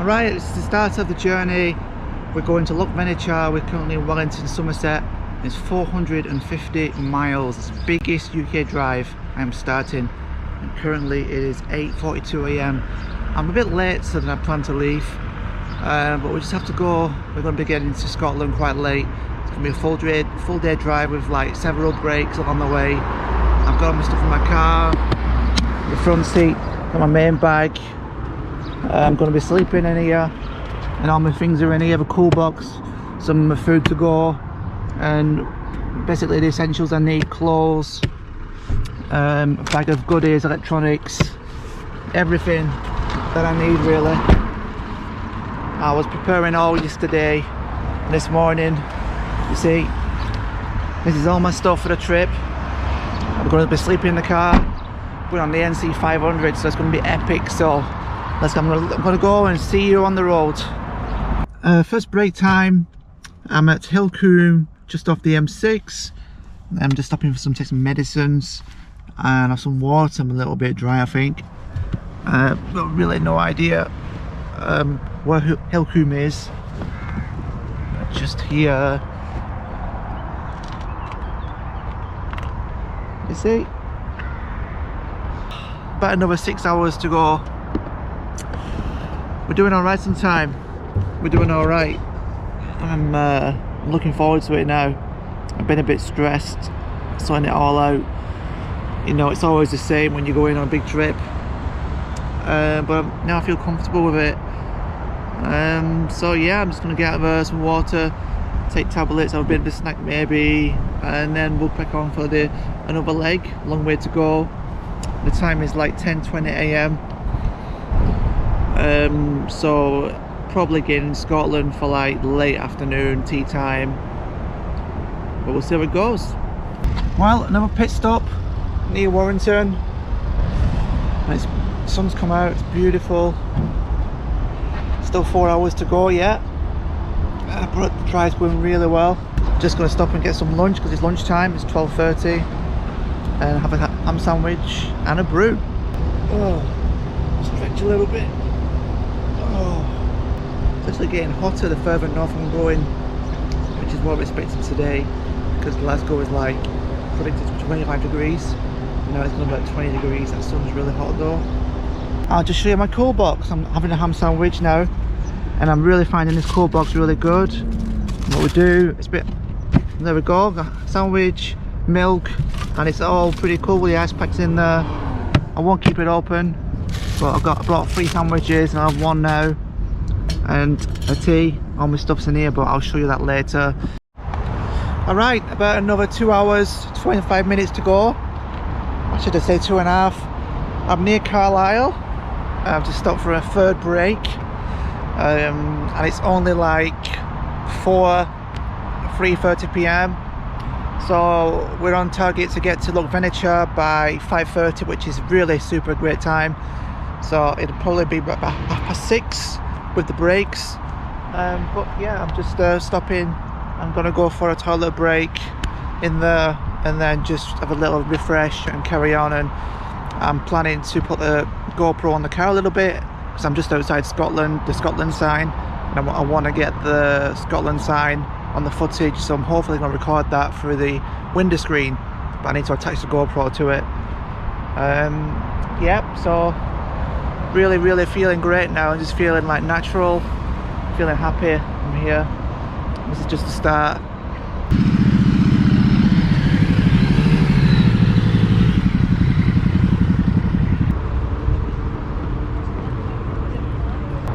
Alright, it's the start of the journey. We're going to Loch Venachar. We're currently in Wellington, Somerset. It's 450 miles. It's the biggest UK drive I'm starting. And currently it is 8:42 AM. I'm a bit late so than I plan to leave. But we just have to go. We're going to be getting to Scotland quite late. It's going to be a full day drive with like several breaks along the way. I've got all my stuff in my car, the front seat, got my main bag. I'm going to be sleeping in here, and all my things are in here. The cool box, some of my food to go, and basically the essentials I need: clothes, a bag of goodies, electronics, everything that I need really. I was preparing all yesterday, this morning. You see, this is all my stuff for the trip. I'm going to be sleeping in the car. We're on the NC 500, so it's going to be epic. So I'm going to go and see you on the road. First break time, I'm at Hillcombe, just off the M6. I'm just stopping for take some medicines and have some water. I'm a little bit dry, I think. Got really no idea where Hillcombe is. Just here. You see? About another 6 hours to go. We're doing alright on time. We're doing alright. I'm looking forward to it now. I've been a bit stressed, sorting it all out. You know, it's always the same when you go in on a big trip. But now I feel comfortable with it. So yeah, I'm just going to get out of some water, take tablets, have a bit of a snack maybe, and then we'll crack on for another leg. Long way to go. The time is like 10:20 AM. So probably getting in Scotland for like late afternoon tea time, but we'll see how it goes. Well, another pit stop near Warrington. The sun's come out, it's beautiful. Still 4 hours to go yet, but the drive's going really well. Just going to stop and get some lunch because it's lunchtime. It's 12:30, and have a ham sandwich and a brew. Oh, stretch a little bit. Oh, it's actually getting hotter the further north I'm going, which is what I'm expecting today, because Glasgow is like predicted to 25 degrees. Now it's going to be like 20 degrees. That sun's really hot though. I'll just show you my cool box. I'm having a ham sandwich now, and I'm really finding this cool box really good. And what we do, it's a bit, there we go, sandwich, milk, and it's all pretty cool with the ice packs in there. I won't keep it open, but I brought 3 sandwiches and I have one now, and a tea. All my stuff's in here, but I'll show you that later. Alright, about another 2 hours, 25 minutes to go. I should have said 2.5. I'm near Carlisle. I've just stopped for a third break, and it's only like 3:30 PM. So we're on target to get to Loch Venachar by 5:30, which is really super great time. So it'll probably be about 6:30 with the breaks. But yeah, I'm just stopping. I'm gonna go for a toilet break in there, and then just have a little refresh and carry on. And I'm planning to put the GoPro on the car a little bit, because I'm just outside Scotland, the Scotland sign, and I want to get the Scotland sign on the footage, so I'm hopefully going to record that through the window screen, but I need to attach the GoPro to it. Yep, so really feeling great now. I'm just feeling like natural, feeling happy. I'm here. This is just the start.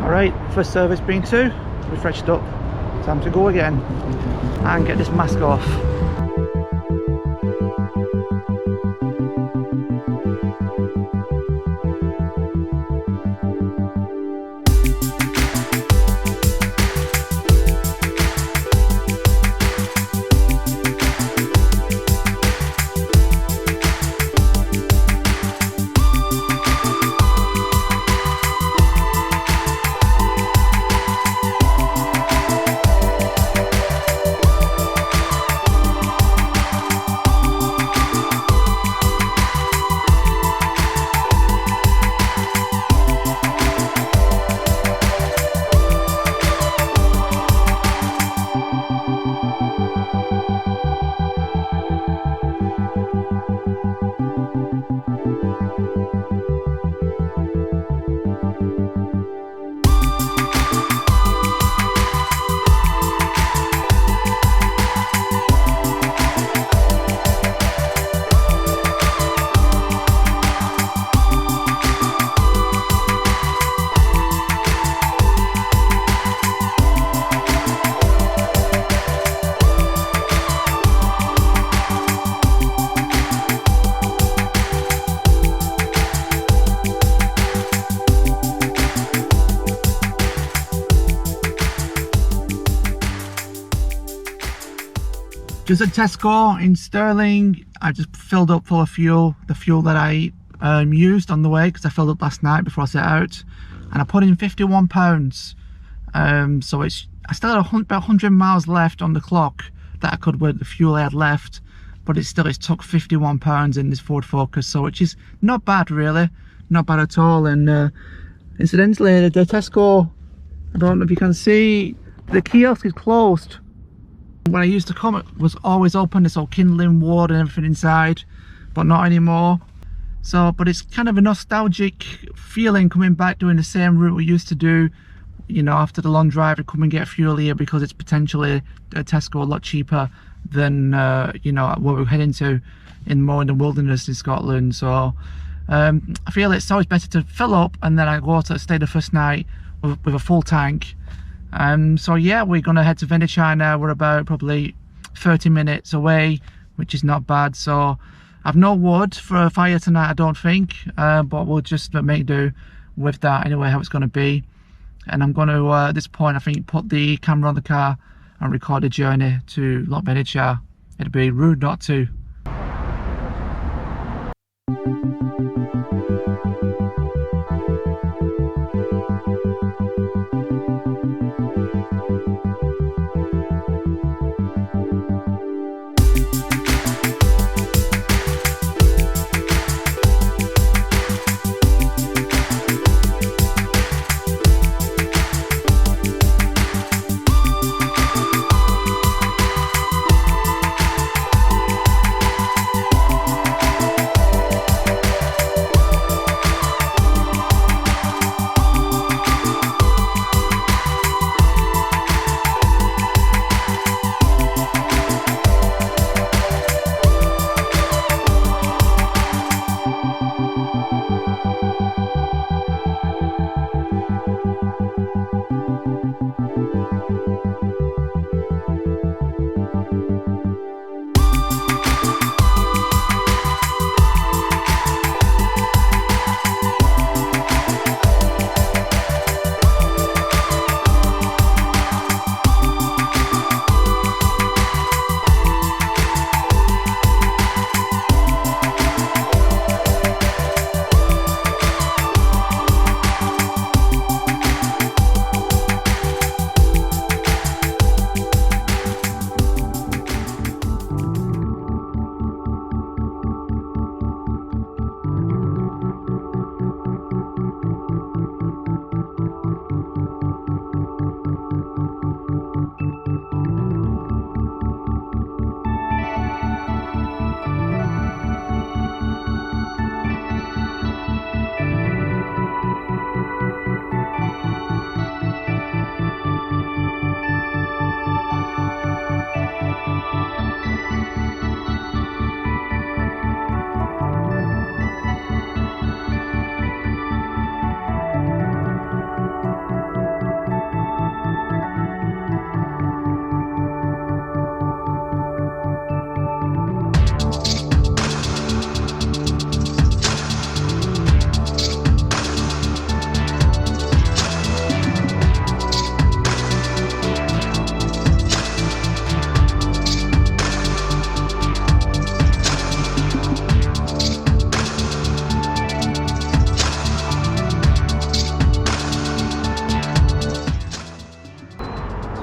Alright, first service being 2, refreshed up, time to go again and get this mask off. Just at Tesco in Stirling, I just filled up full of fuel, the fuel that I used on the way, because I filled up last night before I set out, and I put in £51. So I still had about 100 miles left on the clock that I could with the fuel I had left, but it's took £51 in this Ford Focus, so which is not bad really, not bad at all. And incidentally, the Tesco, I don't know if you can see, the kiosk is closed. When I used to come, it was always open, it's all kindling wood and everything inside, but not anymore. So, but it's kind of a nostalgic feeling coming back doing the same route we used to do, you know, after the long drive, to come and get fuel here, because it's potentially a Tesco a lot cheaper than you know, what we're heading to in the wilderness in Scotland. So I feel it's always better to fill up and then I go to stay the first night with a full tank. So yeah, we're gonna head to Venachar now. We're about probably 30 minutes away, which is not bad. So I've no wood for a fire tonight, I don't think, but we'll just make do with that anyway, how it's going to be. And I'm going to at this point, I think, put the camera on the car and record the journey to Loch Venachar. It'd be rude not to.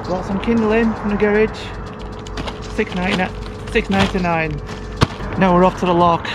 Bought some kindling from the garage, $6.99. Now we're off to the Loch.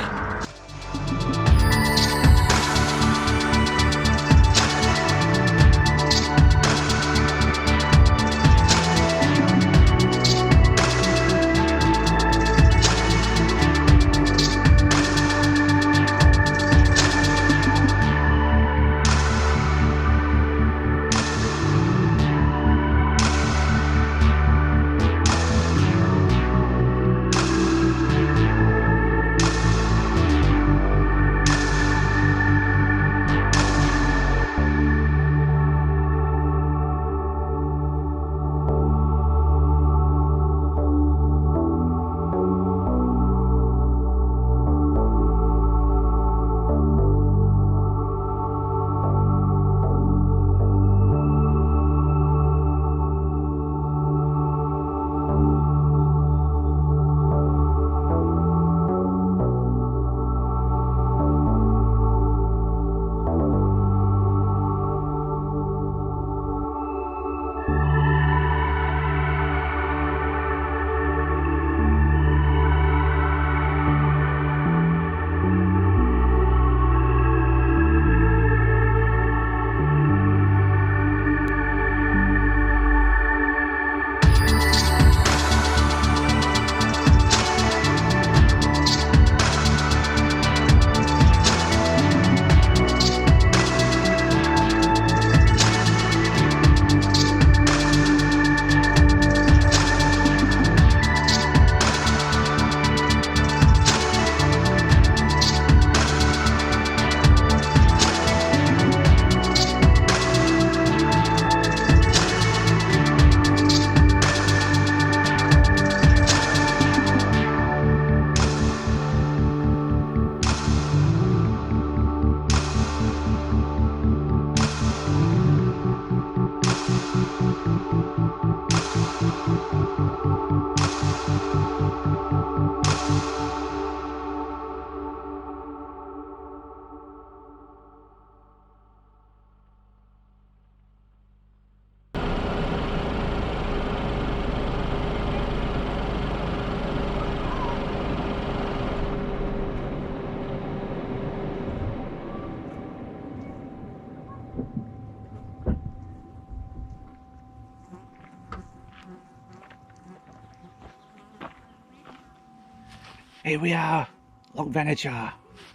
Here we are, Loch Venachar.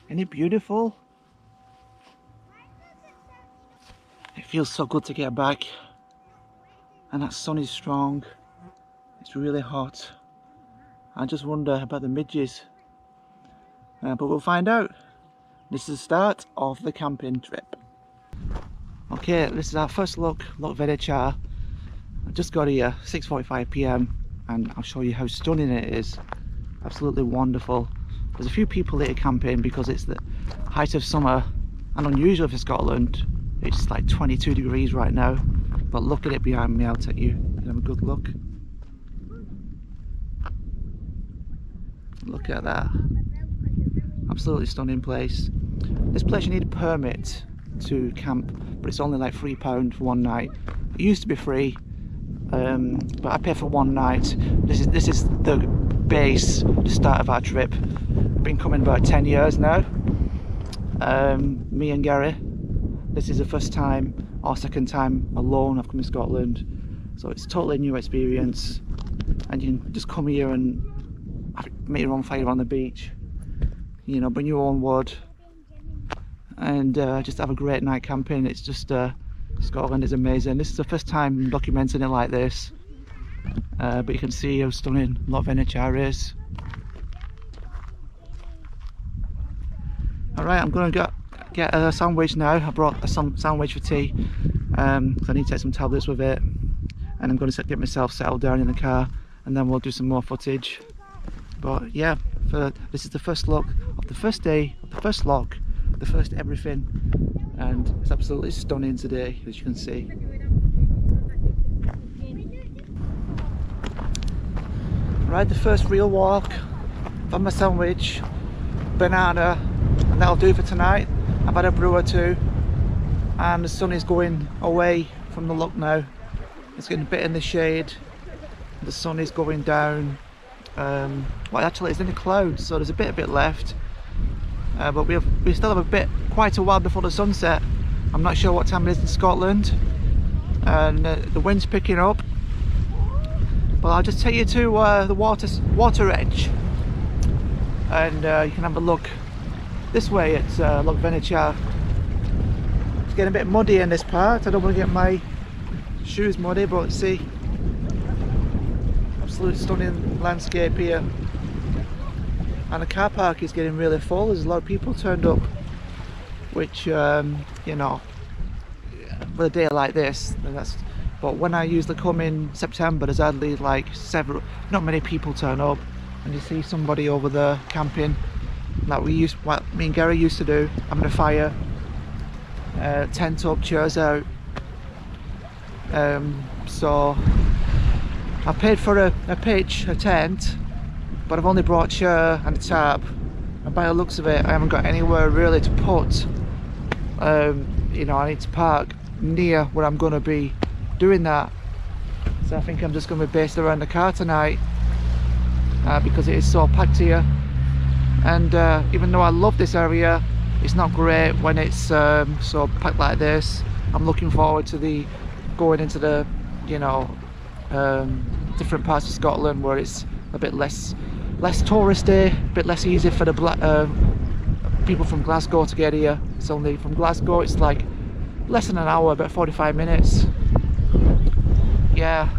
Isn't it beautiful? It feels so good to get back. And that sun is strong. It's really hot. I just wonder about the midges. But we'll find out. This is the start of the camping trip. Okay, this is our first look, Loch Venachar. I just got here, 6:45 p.m. and I'll show you how stunning it is. Absolutely wonderful. There's a few people here camping because it's the height of summer and unusual for Scotland. It's like 22 degrees right now, but look at it behind me. I'll take you and have a good look. Look at that. Absolutely stunning place. This place you need a permit to camp, but it's only like £3 for one night. It used to be free, but I pay for one night. This is the base, the start of our trip. Been coming about 10 years now. Me and Gary. This is the first time or second time alone I've come to Scotland, so it's totally new experience. And you can just come here and make your own fire on the beach. You know, bring your own wood and just have a great night camping. It's just Scotland is amazing. This is the first time documenting it like this, but you can see how stunning Loch Venachar is. Alright, I'm going to get a sandwich now. I brought a sandwich for tea, because I need to take some tablets with it, and I'm going to get myself settled down in the car, and then we'll do some more footage. But yeah, this is the first look of the first day of the first loch, the first everything, and it's absolutely stunning today, as you can see. Right, the first real walk. Found my sandwich, banana, and that'll do for tonight. I've had a brew or two, and the sun is going away from the loch now. It's getting a bit in the shade. The sun is going down. Well, actually it's in the clouds, so there's a bit left, but we still have quite a while before the sunset. I'm not sure what time it is in Scotland, and the wind's picking up, but I'll just take you to the water edge, and you can have a look this way at Loch Venachar. It's getting a bit muddy in this part. I don't want to get my shoes muddy, but see, absolute stunning landscape here, and the car park is getting really full. There's a lot of people turned up, which you know, with a day like this, but when I usually come in September, there's hardly like not many people turn up, and you see somebody over there camping like what me and Gary used to do, having a fire, tent up, chairs out. So I paid for a pitch, a tent, but I've only brought a chair and a tarp, and by the looks of it I haven't got anywhere really to put. You know, I need to park near where I'm going to be doing that, so I think I'm just going to be based around the car tonight, because it is so packed here. And even though I love this area, it's not great when it's so packed like this. I'm looking forward to going into the, you know, different parts of Scotland where it's a bit less touristy, a bit less easy for the people from Glasgow to get here. It's only from Glasgow, it's like less than an hour, about 45 minutes. Yeah,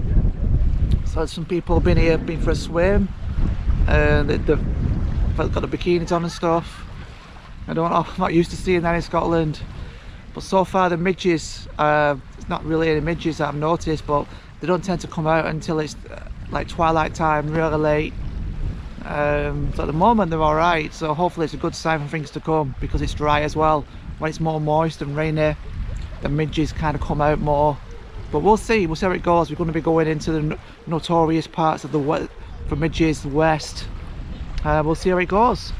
so some people have been for a swim, and they've got the bikinis on and stuff. I'm not used to seeing that in Scotland, but so far the midges, it's not really any midges that I've noticed, but they don't tend to come out until it's like twilight time, really late. So at the moment they're alright, so hopefully it's a good sign for things to come, because it's dry as well. When it's more moist and rainy, the midges kind of come out more, but we'll see how it goes. We're going to be going into the notorious parts of for midges, the west. We'll see how it goes.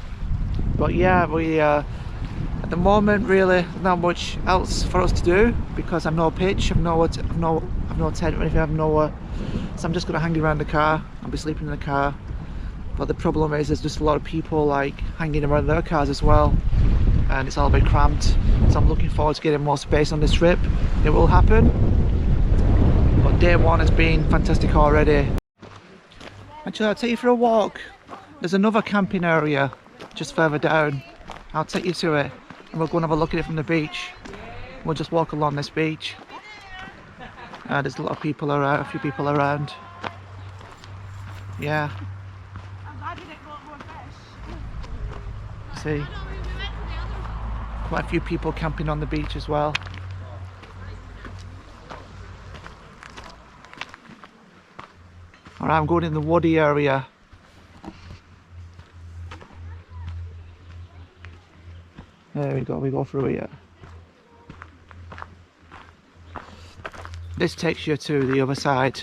But yeah, we at the moment really there's not much else for us to do, because I've no pitch, I've no tent or anything, I've nowhere. So I'm just going to hang around the car. I'll be sleeping in the car. But the problem is there's just a lot of people like hanging around their cars as well, and it's all a bit cramped. So I'm looking forward to getting more space on this trip. It will happen. But day one has been fantastic already. Actually, I'll take you for a walk There's another camping area just further down. I'll take you to it and we'll go and have a look at it from the beach. We'll just walk along this beach. There's a lot of people around, a few people around. Yeah. See, quite a few people camping on the beach as well. Alright, I'm going in the woody area. There we go through here. This takes you to the other side,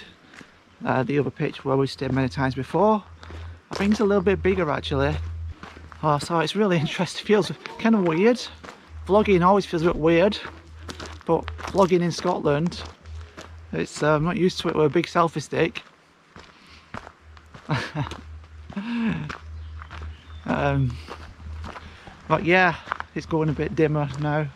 the other pitch where we've stayed many times before. I think it's a little bit bigger actually. Oh, so it's really interesting, feels kind of weird. Vlogging always feels a bit weird, but vlogging in Scotland, it's I'm not used to it with a big selfie stick. But yeah, it's going a bit dimmer now.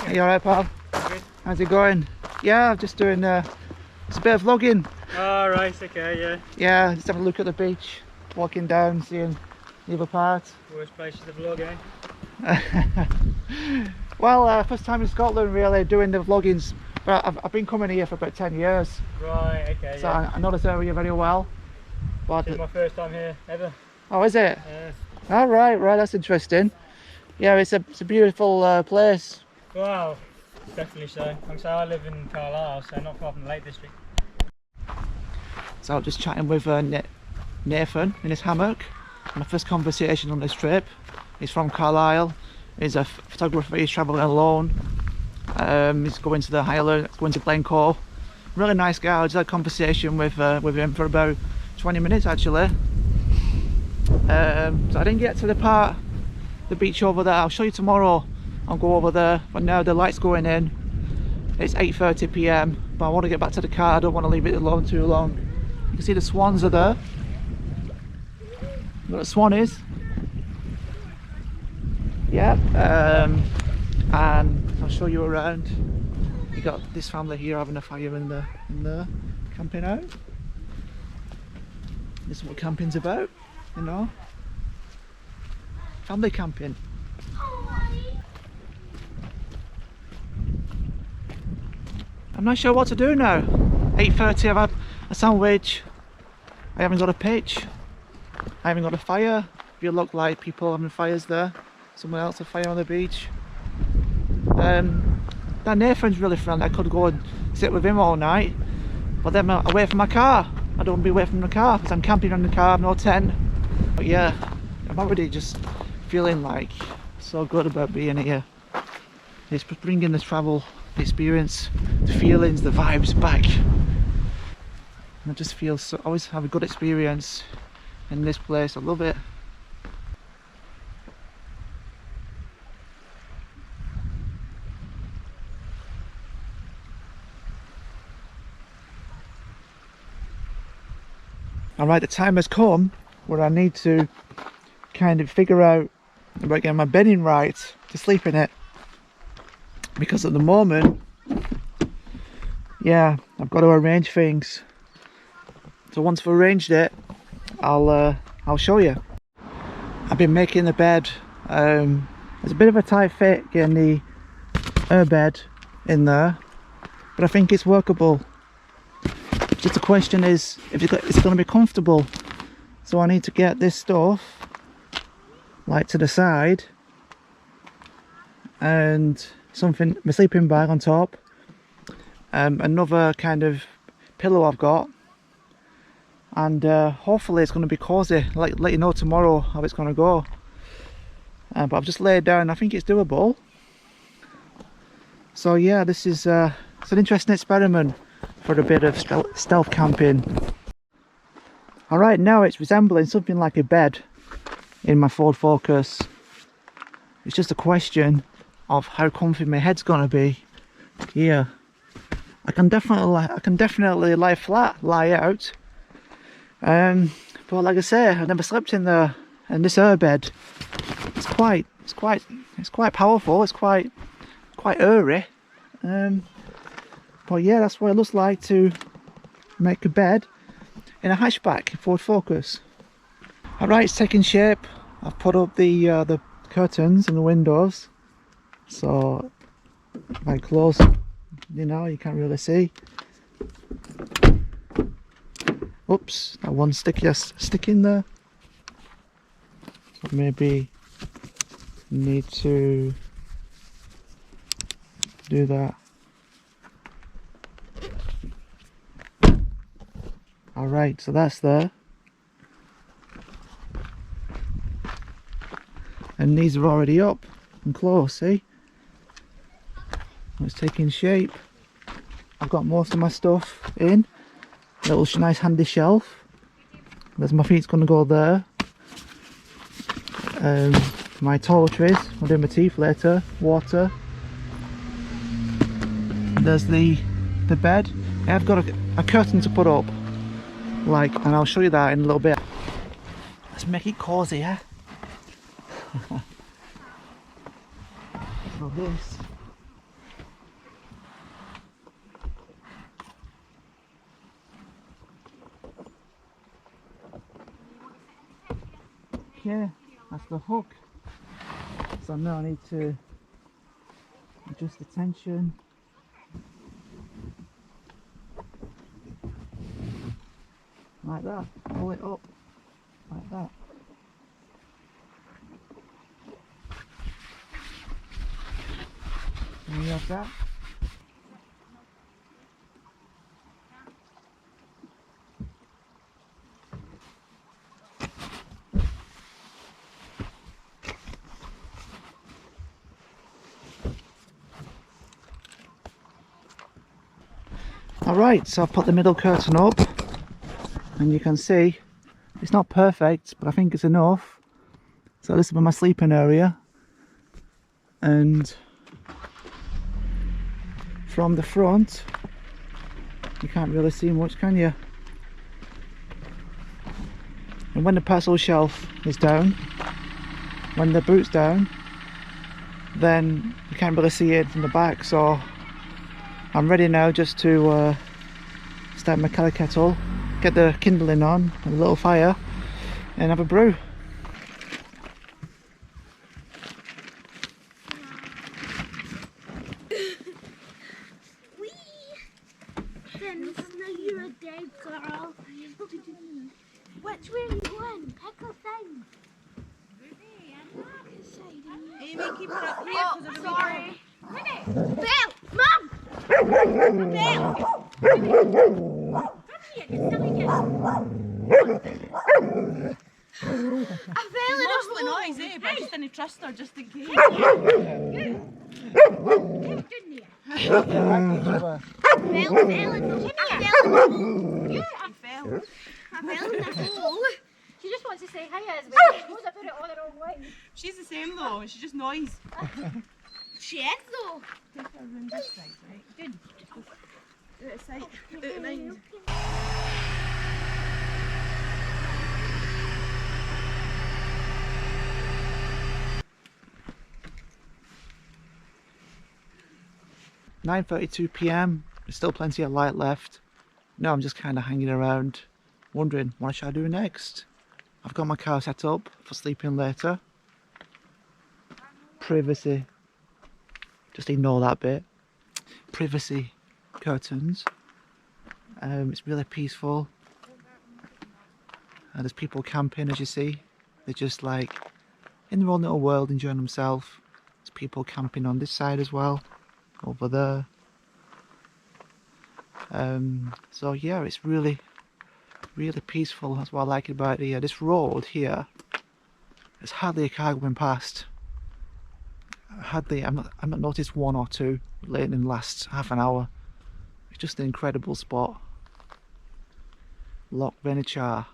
Are you alright, pal? Good. How's it going? Yeah, I'm just doing it's a bit of vlogging. Oh, right, okay, yeah. Yeah, just having a look at the beach, walking down, seeing the other part. Worst place to vlog, eh? Well, first time in Scotland really doing the vloggings, but I've been coming here for about 10 years. Right, okay, So yeah. I know this area very well. But This is my first time here, ever. oh, is it? Yeah. Oh, right, that's interesting. Yeah, it's a beautiful place. Wow, definitely so. I live in Carlisle, so not far from the Lake District. So I'm just chatting with Nathan in his hammock. My first conversation on this trip. He's from Carlisle. He's a photographer. He's travelling alone. He's going to the Highlands, going to Glencoe. Really nice guy. I just had a conversation with him for about 20 minutes actually. So I didn't get to the beach over there. I'll show you tomorrow. I'll go over there. But now the light's going in. It's 8:30 p.m. But I want to get back to the car. I don't want to leave it alone too long. You can see the swans are there. What a swan is. Yeah. And I'll show you around. You got this family here having a fire in the camping out. This is what camping's about, you know. Family camping. I'm not sure what to do now. 8:30, I've had a sandwich. I haven't got a pitch. I haven't got a fire. If you look like people having fires there. Someone else a fire on the beach. That Nathan's really friendly. I could go and sit with him all night. But then I'm away from my car. I don't want to be away from the car because I'm camping on the car, no tent. But yeah, I'm already just feeling like so good about being here. It's bringing the travel, the experience, the feelings, the vibes back. And I just feel so, always have a good experience in this place. I love it. Alright, the time has come where I need to kind of figure out about getting my bedding right to sleep in it. Because at the moment, yeah, I've got to arrange things. So once I've arranged it, I'll show you. I've been making the bed. It's a bit of a tight fit getting the air bed in there, but I think it's workable. Just the question is if it's going to be comfortable. So I need to get this stuff like to the side and something, my sleeping bag on top, another kind of pillow I've got, and hopefully it's going to be cozy. Let you know tomorrow how it's going to go. But I've just laid down. I think it's doable. So yeah, this is it's an interesting experiment for a bit of stealth camping. Alright, now it's resembling something like a bed in my Ford Focus. It's just a question of how comfy my head's gonna be here. I can definitely lie flat, lie out. But like I say, I've never slept in there, and this air bed, it's quite powerful. It's quite airy. But yeah, that's what it looks like to make a bed. in a hatchback, Ford Focus. Alright, it's taking shape. I've put up the curtains and the windows, so if I close, you know, you can't really see. Oops, that one stick in there. So maybe need to do that. Alright, so that's there. And these are already up and close, see? It's taking shape. I've got most of my stuff in. Little nice handy shelf. There's my feet's gonna go there. My toiletries, I'll do my teeth later. Water. There's the bed. I've got a curtain to put up. Like, and I'll show you that in a little bit. Let's make it cozy, yeah? So this. Yeah, that's the hook. So now I need to adjust the tension. Like that, pull it up, like that. And you have that. Alright, so I've put the middle curtain up. And you can see it's not perfect, but I think it's enough. So this is my sleeping area, and from the front you can't really see much, can you? And when the parcel shelf is down, when the boot's down, then you can't really see it from the back. So I'm ready now just to start my kettle kettle, get the kindling on, a little fire, and have a brew. You're a dead girl. Which way are you going? Pick a thing. Amy, keep it up here because of the Sorry. Belle! Mum! Belle! Come here, you silly kid. I fell in a mostly hole. noisy, but I just didn't trust her just in case. Fell in the hole. You fell. I fell in the hole. She just wants to say hi as well. Suppose I put it on the wrong way. She's the same though, she's just noise. She is though. Take her room this side, right? Good. Out of sight, out of mind. .9:32 PM, there's still plenty of light left. Now I'm just kind of hanging around, wondering what should I do next. I've got my car set up for sleeping later. Privacy, just ignore that bit. Privacy curtains. It's really peaceful. There's people camping, as you see. They're just like in their own little world, enjoying themselves. There's people camping on this side as well, over there. So yeah, it's really peaceful. That's what I like about it here. This road here, there's hardly a car going past. I've not noticed one or two late in the last half an hour. It's just an incredible spot. Loch Venachar.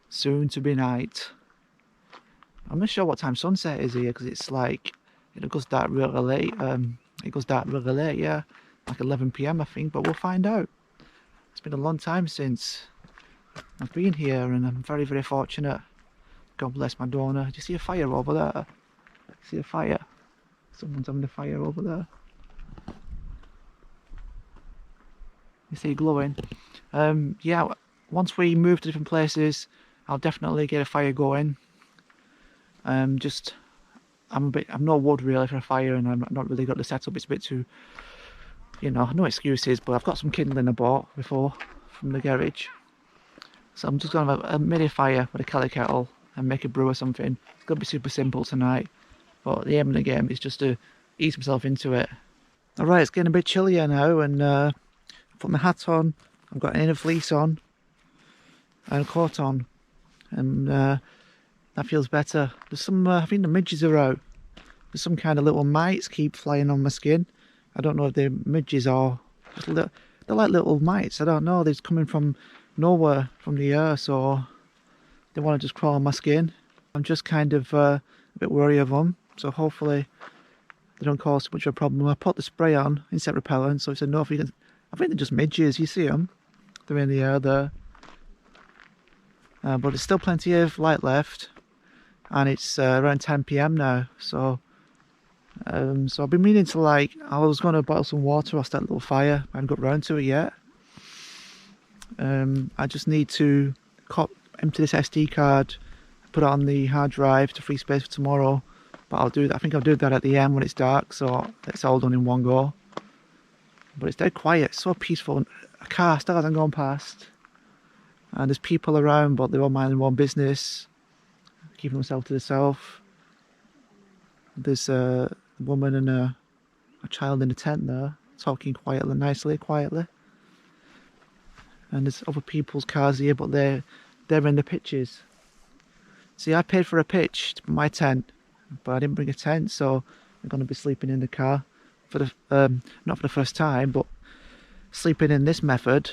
Soon to be night. I'm not sure what time sunset is here because it's like, it goes dark really late. It goes dark really late, yeah, like 11 PM I think, but we'll find out. It's been a long time since I've been here, and I'm very, very fortunate. God bless my donor. Do you see a fire over there? See a fire? Someone's having a fire over there. You see glowing. Yeah, once we move to different places, I'll definitely get a fire going. I'm no wood really for a fire, and I've not really got the setup. It's a bit too, you know, no excuses, but I've got some kindling I bought before from the garage. So I'm just going to have a mini fire with a kelly kettle and make a brew or something. It's going to be super simple tonight, but the aim of the game is just to ease myself into it. Alright, it's getting a bit chillier now, and I put my hat on, I've got an inner fleece on and a coat on, and that feels better. There's some, I think the midges are out. There's some kind of little mites keep flying on my skin. I don't know if they're midges or just they're like little mites. I don't know. They're coming from nowhere, from the earth, or they want to just crawl on my skin. I'm just kind of a bit worried of them. So hopefully they don't cause too much of a problem. I put the spray on, insect repellent, so it's enough. I think they're just midges. You see them? They're in the air there. But there's still plenty of light left. And it's around 10 PM now, so I've been meaning to, like, I was going to bottle some water off that little fire. I haven't got round to it yet. I just need to empty this SD card, put it on the hard drive to free space for tomorrow. But I'll do that. I think I'll do that at the end when it's dark, so it's all done in one go. But it's dead quiet, so peaceful. A car still hasn't gone past, and there's people around, but they're all minding their own business, keeping themselves to themselves. There's a woman and a child in a tent there, talking quietly. And there's other people's cars here, but they're in the pitches. See, I paid for a pitch to my tent, but I didn't bring a tent, so I'm going to be sleeping in the car for the not for the first time, but sleeping in this method.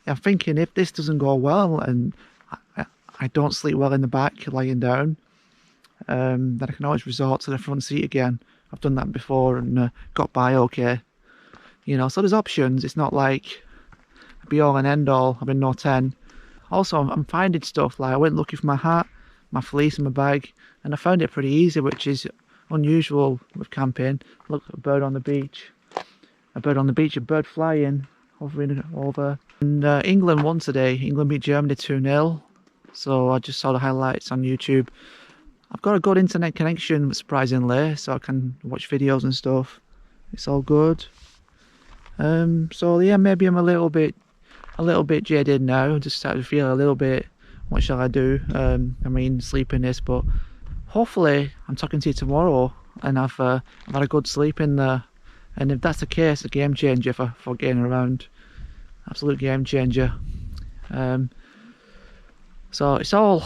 I'm thinking if this doesn't go well and I don't sleep well in the back lying down, then I can always resort to the front seat again. I've done that before and got by okay. You know, so there's options. It's not like be all and end all. I've been no 10. Also, I'm finding stuff, like I went looking for my hat, my fleece and my bag, and I found it pretty easy, which is unusual with camping. Look, a bird on the beach. A bird flying, hovering over. And England won today. England beat Germany 2-0. So I just saw the highlights on YouTube. I've got a good internet connection, surprisingly, so I can watch videos and stuff. It's all good. So yeah, maybe I'm a little bit jaded now. Just started to feel a little bit, what shall I do? I mean, sleepiness, but hopefully I'm talking to you tomorrow and I've had a good sleep in there. And if that's the case, a game changer for getting around. Absolute game changer. So it's all,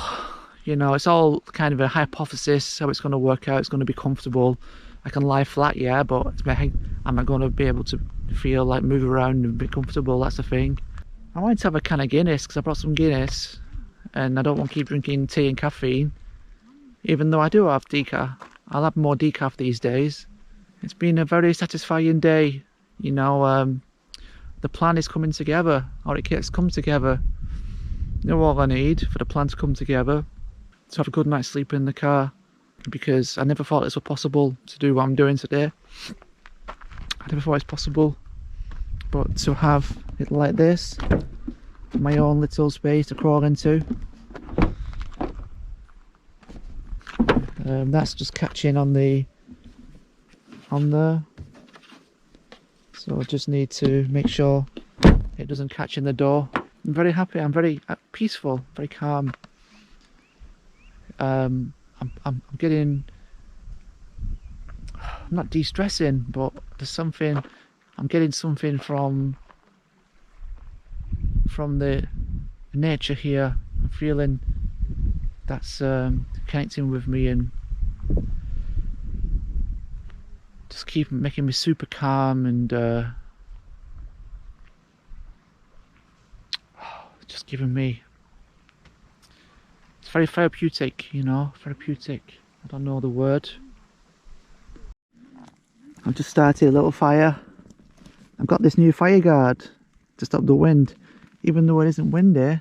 you know, it's all kind of a hypothesis how it's going to work out. It's going to be comfortable. I can lie flat, yeah, but am I going to be able to feel like move around and be comfortable? That's the thing. I wanted to have a can of Guinness because I brought some Guinness, and I don't want to keep drinking tea and caffeine. Even though I do have decaf, I'll have more decaf these days. It's been a very satisfying day. You know, the plan is coming together, or it gets come together. You know all I need for the plan to come together, to have a good night's sleep in the car, because I never thought this was possible to do what I'm doing today. I never thought it's possible, but to have it like this, my own little space to crawl into. That's just catching on there. So I just need to make sure it doesn't catch in the door. I'm very happy. I'm very peaceful, very calm. I'm getting, I'm not de-stressing, but there's something, I'm getting something from the nature here. I'm feeling that's connecting with me and just keep making me super calm and just giving me, it's very therapeutic, you know, therapeutic. I don't know the word. I've just started a little fire. I've got this new fire guard to stop the wind, even though it isn't windy.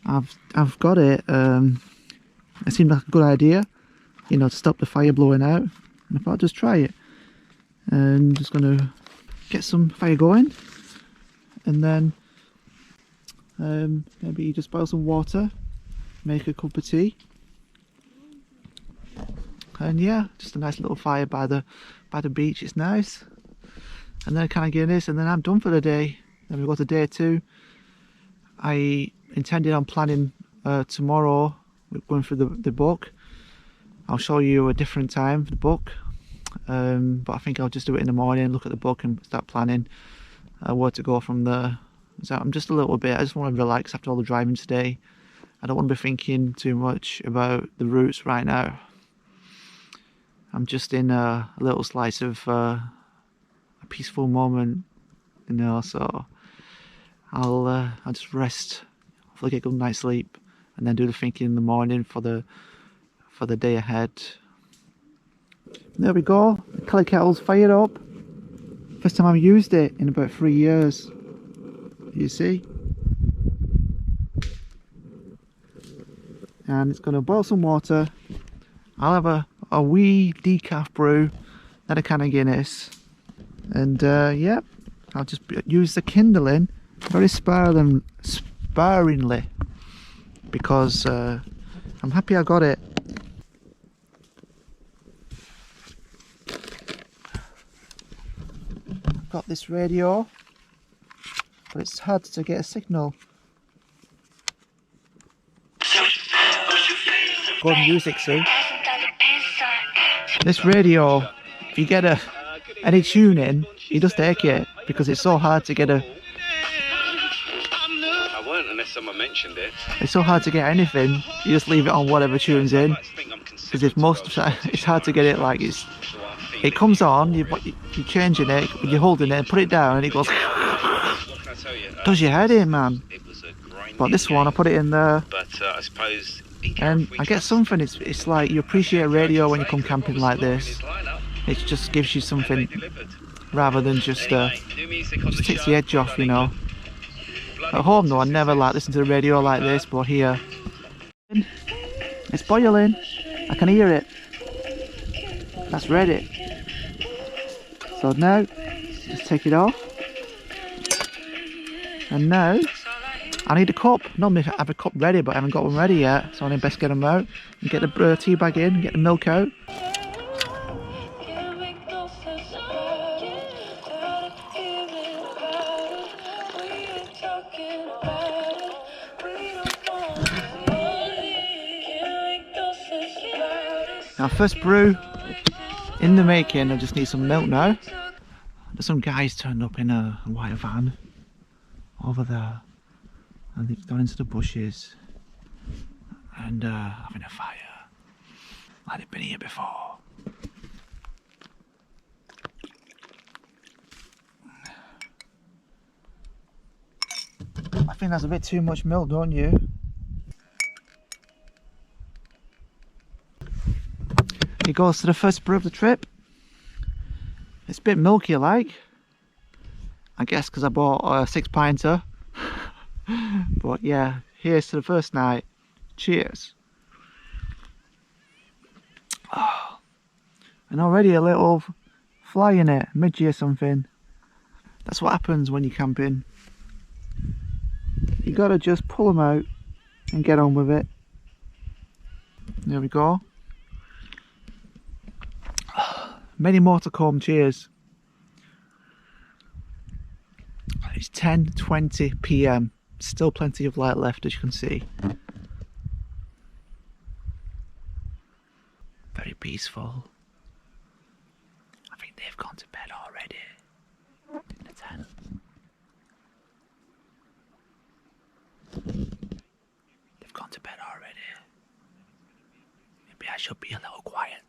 I've got it. It seemed like a good idea, you know, to stop the fire blowing out. And I thought I'd just try it. And just gonna get some fire going. and then maybe you just boil some water, make a cup of tea, and yeah, just a nice little fire by the beach. It's nice. And then kind of get this, and then I'm done for the day. Then we go to day 2. I intended on planning tomorrow. We're going through the book. I'll show you a different time for the book, but I think I'll just do it in the morning, look at the book and start planning where to go from there. So I'm just a little bit, I just want to relax after all the driving today. I don't want to be thinking too much about the routes right now. I'm just in a little slice of a peaceful moment, you know, so I'll just rest, hopefully get a good night's sleep, and then do the thinking in the morning for the day ahead. There we go, the kelly kettle's fired up. First time I've used it in about 3 years. You see? And it's going to boil some water. I'll have a wee decaf brew, then a can of Guinness. And yeah, I'll just use the kindling very sparingly, because I'm happy I got it. I've got this radio, but it's hard to get a signal. Good music, see? This radio, if you get any tune in, you just take it, because it's so hard to get I won't unless someone mentioned it. It's so hard to get anything. You just leave it on whatever tunes in, because it's hard to get it. Like it comes on, you're changing it, you're holding it, put it down, and it goes. Does your head in, man. But this one, I put it in there, I suppose, and I get something. It's like you appreciate radio when you come camping like this. It just gives you something rather than just takes the edge off, you know. At home though, I never listen to the radio like this, but here it's boiling. I can hear it. That's ready. So now, just take it off. And now, I need a cup. Normally I have a cup ready, but I haven't got one ready yet, so I need best get them out and get the tea bag in, get the milk out. Now, first brew in the making. I just need some milk now. There's some guys turned up in a white van over there, and they've gone into the bushes and having a fire like they've been here before. I think that's a bit too much milk, don't you? It goes to the first brew of the trip. It's a bit milky like, I guess because I bought a 6-pinter. But yeah, here's to the first night. Cheers. Oh, and already a little fly in it, midgie or something. That's what happens when you're camping. You gotta just pull them out and get on with it. There we go. Many more to come. Cheers. It's 10:20 PM. Still plenty of light left, as you can see. Very peaceful. I think they've gone to bed already in the tent. They've gone to bed already. Maybe I should be a little quiet.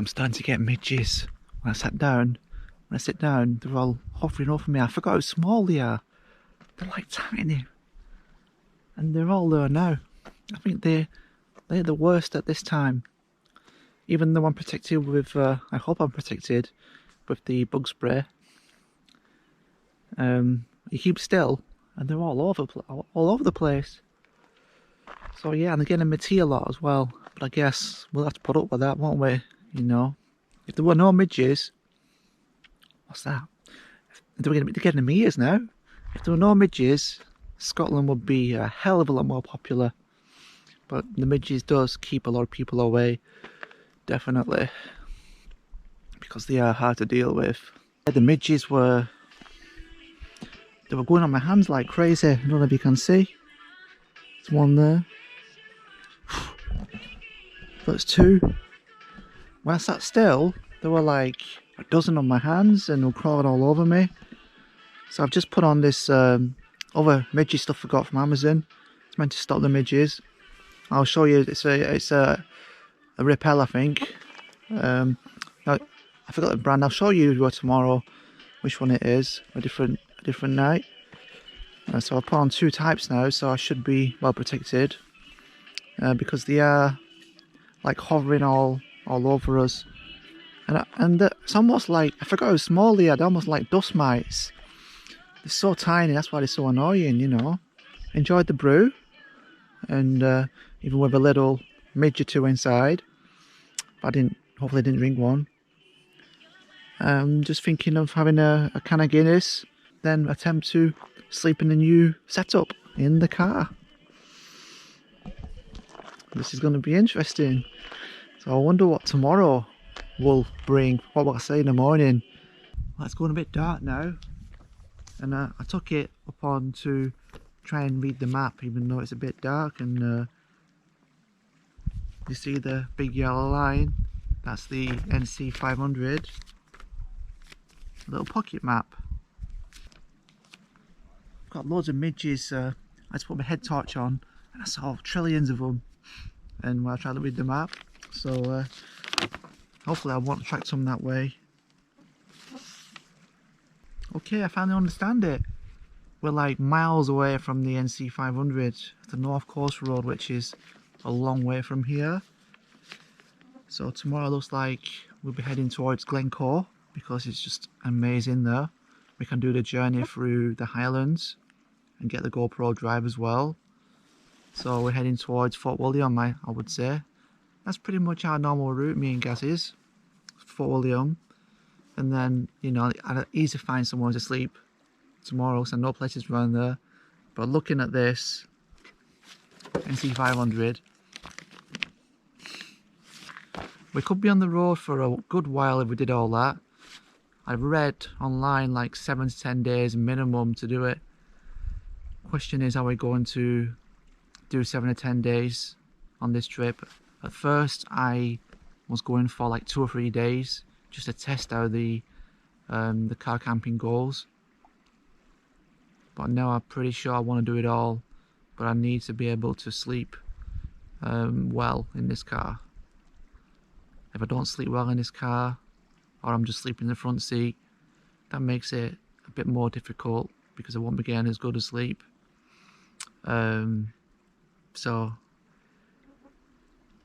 I'm starting to get midges. When I sit down, they're all hovering over me. I forgot how small they are. They're like tiny. And they're all there now. I think they're the worst at this time. Even though I'm protected with, I hope I'm protected with the bug spray. And You keep still, and they're all over the place. So yeah, and they're getting a tea a lot as well. But I guess we'll have to put up with that, won't we? You know, if there were no midges, what's that? They're getting meters now. If there were no midges, Scotland would be a hell of a lot more popular. But the midges does keep a lot of people away, definitely, because they are hard to deal with. The midges were going on my hands like crazy. I don't know if you can see. There's one there. That's two. When I sat still, there were like a dozen on my hands and they were crawling all over me. So I've just put on this other midge stuff I got from Amazon. It's meant to stop the midges. I'll show you. It's a repel, I think. No, I forgot the brand. I'll show you tomorrow which one it is. A different night. So I've put on two types now, so I should be well protected. Because they are like hovering all over us, and it's almost like, I forgot how small they are. They're almost like dust mites. They're so tiny. That's why they're so annoying. You know. Enjoyed the brew, and even with a little midge or two inside. Hopefully I didn't drink one. Just thinking of having a can of Guinness, then attempt to sleep in the new setup in the car. This is going to be interesting. So I wonder what tomorrow will bring. What will I say in the morning? Well, it's going a bit dark now, and I took it upon to try and read the map, even though it's a bit dark. And you see the big yellow line? That's the NC 500. A little pocket map. I've got loads of midges. I just put my head torch on and I saw trillions of them. And when I tried to read the map, so hopefully I won't attract some that way. Okay, I finally understand it. We're like miles away from the NC 500, the North Coast Road, which is a long way from here. So tomorrow looks like we'll be heading towards Glencoe, because it's just amazing there. We can do the journey through the Highlands and get the GoPro drive as well. So we're heading towards Fort William, I would say. That's pretty much our normal route, me and Gaz is. Fort William. And then, you know, I'd easily find somewhere to sleep tomorrow, so no places around there. But looking at this NC 500, we could be on the road for a good while if we did all that. I've read online like 7 to 10 days minimum to do it. Question is, are we going to do 7 to 10 days on this trip? At first I was going for like 2 or 3 days just to test how the car camping goes. But now I'm pretty sure I want to do it all, but I need to be able to sleep well in this car. If I don't sleep well in this car, or I'm just sleeping in the front seat, that makes it a bit more difficult because I won't be getting as good a sleep. So,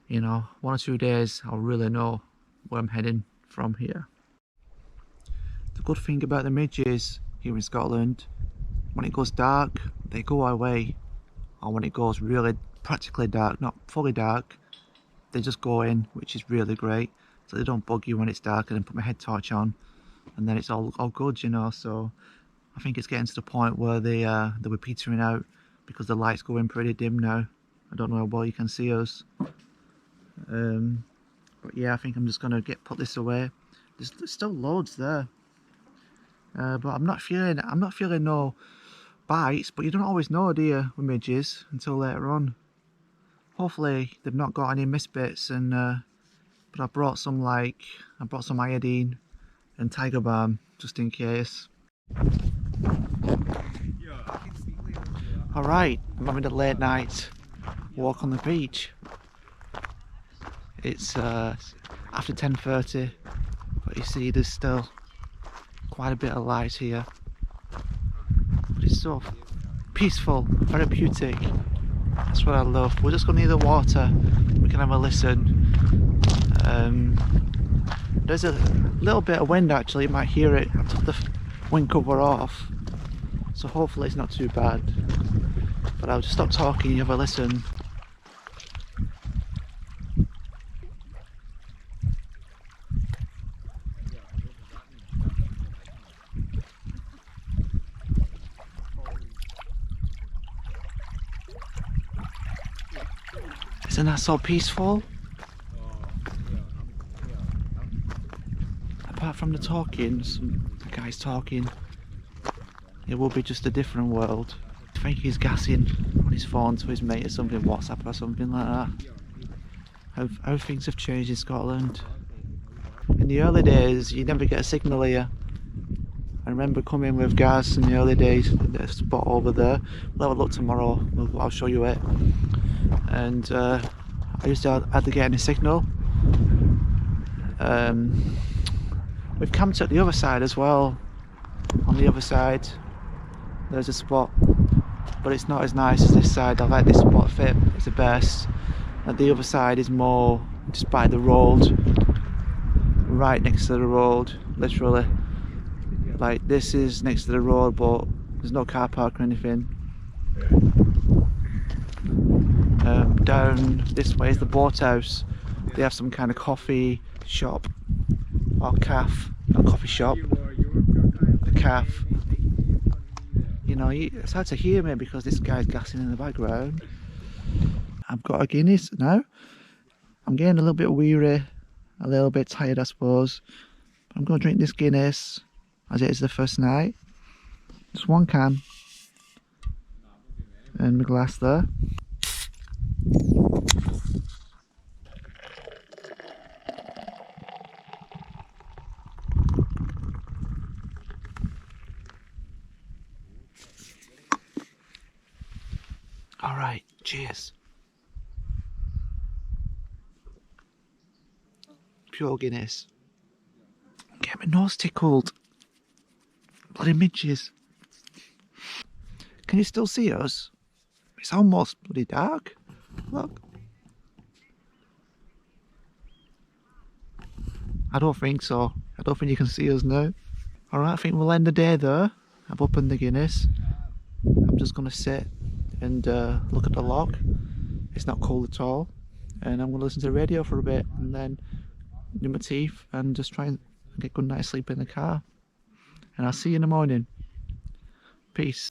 you know, 1 or 2 days I'll really know where I'm heading from here. The good thing about the midges here in Scotland, when it goes dark, they go away. Or when it goes really practically dark, not fully dark, they just go in, which is really great. So they don't bug you when it's dark, and then put my head torch on, and then it's all good, you know. So I think it's getting to the point where they were petering out because the light's going pretty dim now. I don't know how well you can see us. But yeah, I think I'm just gonna put this away. There's still loads there, but I'm not feeling no bites. But you don't always know, do you, with midges until later on. Hopefully they've not got any misbits, and but I brought some iodine and tiger balm just in case. Alright, I'm having a late night walk on the beach. It's after 10:30, but you see there's still quite a bit of light here. But it's so peaceful, therapeutic. That's what I love. We're just going near the water. We can have a listen. There's a little bit of wind actually. You might hear it. I took the wind cover off. so hopefully it's not too bad. But I'll just stop talking, you have a listen. Isn't that so peaceful? Apart from the talking, the guy's talking, it will be just a different world. I think he's gassing on his phone to his mate or something, WhatsApp or something like that. How things have changed in Scotland. In the early days, you never get a signal here. I remember coming with gas in the early days, there's a spot over there. We'll have a look tomorrow, I'll show you it. And I used to hardly get any signal. We've camped at the other side as well. On the other side, there's a spot, but it's not as nice as this side. I like this spot fit, it's the best. And the other side is more just by the road, right next to the road, literally. Like this is next to the road, but there's no car park or anything. Down this way is the boathouse. They have some kind of coffee shop or calf, a coffee shop, a calf. You know, it's hard to hear me because this guy's gassing in the background. I've got a Guinness now. I'm getting a little bit weary, a little bit tired I suppose. But I'm going to drink this Guinness as it is the first night. Just one can. And my glass there. Alright, cheers. Pure Guinness. I'm getting my nose tickled. Bloody midges. Can you still see us? It's almost bloody dark. Look. I don't think so. I don't think you can see us now. Alright, I think we'll end the day there. I've opened the Guinness. I'm just going to sit and look at the loch. It's not cold at all. And I'm going to listen to the radio for a bit and then do my teeth and just try and get a good night's sleep in the car. And I'll see you in the morning. Peace.